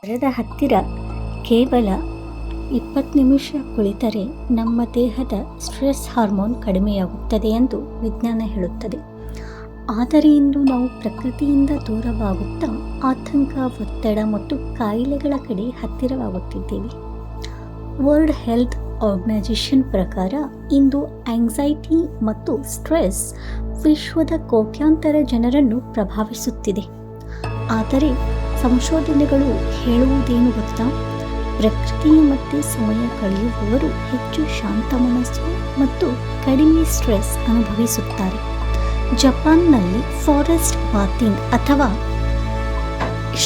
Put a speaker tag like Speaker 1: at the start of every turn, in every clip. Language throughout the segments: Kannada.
Speaker 1: ಮರದ ಹತ್ತಿರ ಕೇವಲ 20 ನಿಮಿಷ ಕುಳಿತರೆ ನಮ್ಮ ದೇಹದ ಸ್ಟ್ರೆಸ್ ಹಾರ್ಮೋನ್ ಕಡಿಮೆಯಾಗುತ್ತದೆ ಎಂದು ವಿಜ್ಞಾನ ಹೇಳುತ್ತದೆ. ಆದರೆ ಇಂದು ನಾವು ಪ್ರಕೃತಿಯಿಂದ ದೂರವಾಗುತ್ತಾ ಆತಂಕ, ಒತ್ತಡ ಮತ್ತು ಕಾಯಿಲೆಗಳ ಕಡೆ ಹತ್ತಿರವಾಗುತ್ತಿದ್ದೇವೆ. ವರ್ಲ್ಡ್ ಹೆಲ್ತ್ ಆರ್ಗನೈಜೇಷನ್ ಪ್ರಕಾರ ಇಂದು ಆಂಗ್ಸೈಟಿ ಮತ್ತು ಸ್ಟ್ರೆಸ್ ವಿಶ್ವದ ಕೋಟ್ಯಾಂತರ ಜನರನ್ನು ಪ್ರಭಾವಿಸುತ್ತಿದೆ. ಆದರೆ ಸಂಶೋಧನೆಗಳು ಹೇಳುವುದೇನು ಗೊತ್ತಾ? ಪ್ರಕೃತಿಯ ಮಧ್ಯೆ ಸಮಯ ಕಳೆಯುವವರು ಹೆಚ್ಚು ಶಾಂತ ಮನಸ್ಸು ಮತ್ತು ಕಡಿಮೆ ಸ್ಟ್ರೆಸ್ ಅನುಭವಿಸುತ್ತಾರೆ. ಜಪಾನ್ನಲ್ಲಿ ಫಾರೆಸ್ಟ್ ಬಾತಿಂಗ್ ಅಥವಾ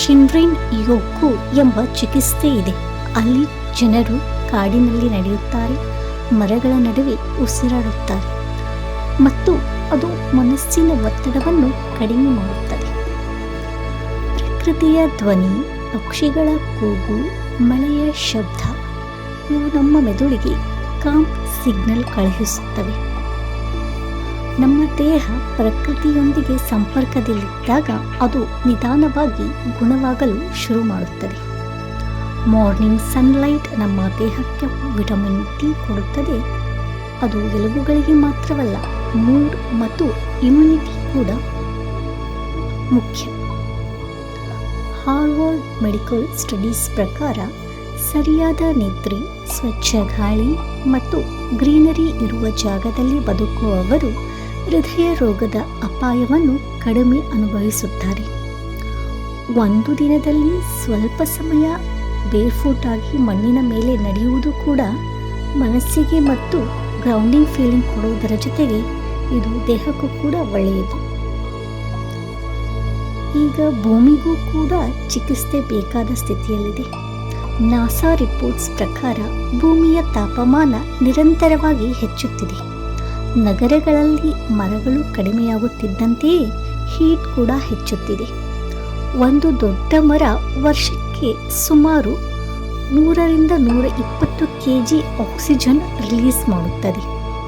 Speaker 1: ಶಿನ್ರಿನ್ ಯೋಕು ಎಂಬ ಚಿಕಿತ್ಸೆ ಇದೆ. ಅಲ್ಲಿ ಜನರು ಕಾಡಿನಲ್ಲಿ ನಡೆಯುತ್ತಾರೆ, ಮರಗಳ ನಡುವೆ ಉಸಿರಾಡುತ್ತಾರೆ ಮತ್ತು ಅದು ಮನಸ್ಸಿನ ಒತ್ತಡವನ್ನು ಕಡಿಮೆ ಮಾಡುತ್ತದೆ. ಪ್ರಕೃತಿಯ ಧ್ವನಿ, ಪಕ್ಷಿಗಳ ಕೂಗು, ಮಳೆಯ ಶಬ್ದ ಇವು ನಮ್ಮ ಮೆದುಳಿಗೆ ಕಾಮ್ ಸಿಗ್ನಲ್ ಕಳುಹಿಸುತ್ತವೆ. ನಮ್ಮ ದೇಹ ಪ್ರಕೃತಿಯೊಂದಿಗೆ ಸಂಪರ್ಕದಲ್ಲಿದ್ದಾಗ ಅದು ನಿಧಾನವಾಗಿ ಗುಣವಾಗಲು ಶುರು ಮಾಡುತ್ತದೆ. ಮಾರ್ನಿಂಗ್ ಸನ್ಲೈಟ್ ನಮ್ಮ ದೇಹಕ್ಕೆ ವಿಟಮಿನ್ ಡಿ ಕೊಡುತ್ತದೆ. ಅದು ಎಲುಬುಗಳಿಗೆ ಮಾತ್ರವಲ್ಲ, ಮೂಡ್ ಮತ್ತು ಇಮ್ಯುನಿಟಿ ಕೂಡ ಮುಖ್ಯ. ಹಾರ್ವರ್ಡ್ ಮೆಡಿಕಲ್ ಸ್ಟಡೀಸ್ ಪ್ರಕಾರ ಸರಿಯಾದ ನಿದ್ರೆ, ಸ್ವಚ್ಛ ಗಾಳಿ ಮತ್ತು ಗ್ರೀನರಿ ಇರುವ ಜಾಗದಲ್ಲಿ ಬದುಕುವವರು ಹೃದಯ ರೋಗದ ಅಪಾಯವನ್ನು ಕಡಿಮೆ ಅನುಭವಿಸುತ್ತಾರೆ. ಒಂದು ದಿನದಲ್ಲಿ ಸ್ವಲ್ಪ ಸಮಯ ಬೇರ್ಫುಟ್ ಆಗಿ ಮಣ್ಣಿನ ಮೇಲೆ ನಡೆಯುವುದು ಕೂಡ ಮನಸ್ಸಿಗೆ ಮತ್ತು ಗ್ರೌಂಡಿಂಗ್ ಫೀಲಿಂಗ್ ಕೊಡುವುದರ ಜೊತೆಗೆ ಇದು ದೇಹಕ್ಕೂ ಕೂಡ ಒಳ್ಳೆಯದು. ಈಗ ಭೂಮಿಗೂ ಕೂಡ ಚಿಕಿತ್ಸೆ ಬೇಕಾದ ಸ್ಥಿತಿಯಲ್ಲಿದೆ. ನಾಸಾ ರಿಪೋರ್ಟ್ಸ್ ಪ್ರಕಾರ ಭೂಮಿಯ ತಾಪಮಾನ ನಿರಂತರವಾಗಿ ಹೆಚ್ಚುತ್ತಿದೆ. ನಗರಗಳಲ್ಲಿ ಮರಗಳು ಕಡಿಮೆಯಾಗುತ್ತಿದ್ದಂತೆಯೇ ಹೀಟ್ ಕೂಡ ಹೆಚ್ಚುತ್ತಿದೆ. ಒಂದು ದೊಡ್ಡ ಮರ ವರ್ಷಕ್ಕೆ ಸುಮಾರು 100-120 kg ಆಕ್ಸಿಜನ್ ರಿಲೀಸ್ ಮಾಡುತ್ತದೆ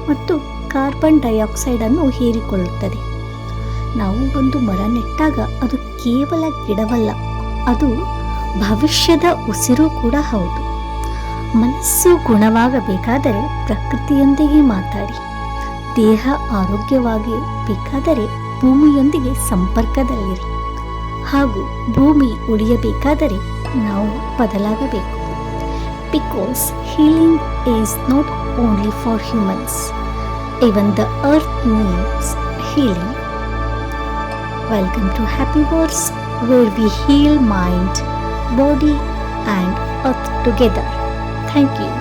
Speaker 1: ಮತ್ತು ಕಾರ್ಬನ್ ಡೈಆಕ್ಸೈಡನ್ನು ಹೀರಿಕೊಳ್ಳುತ್ತದೆ. ನಾವು ಒಂದು ಮರ ನೆಟ್ಟಾಗ ಅದು ಕೇವಲ ಗಿಡವಲ್ಲ, ಅದು ಭವಿಷ್ಯದ ಉಸಿರು ಕೂಡ ಹೌದು. ಮನಸ್ಸು ಗುಣವಾಗಬೇಕಾದರೆ ಪ್ರಕೃತಿಯೊಂದಿಗೆ ಮಾತಾಡಿ. ದೇಹ ಆರೋಗ್ಯವಾಗಿ ಬೇಕಾದರೆ ಭೂಮಿಯೊಂದಿಗೆ ಸಂಪರ್ಕದಲ್ಲಿರಿ. ಹಾಗೂ ಭೂಮಿ ಉಳಿಯಬೇಕಾದರೆ ನಾವು ಬದಲಾಗಬೇಕು. Because healing is not only for humans, even the earth needs healing. Welcome to Happy Words, where we heal mind, body and earth together. Thank you.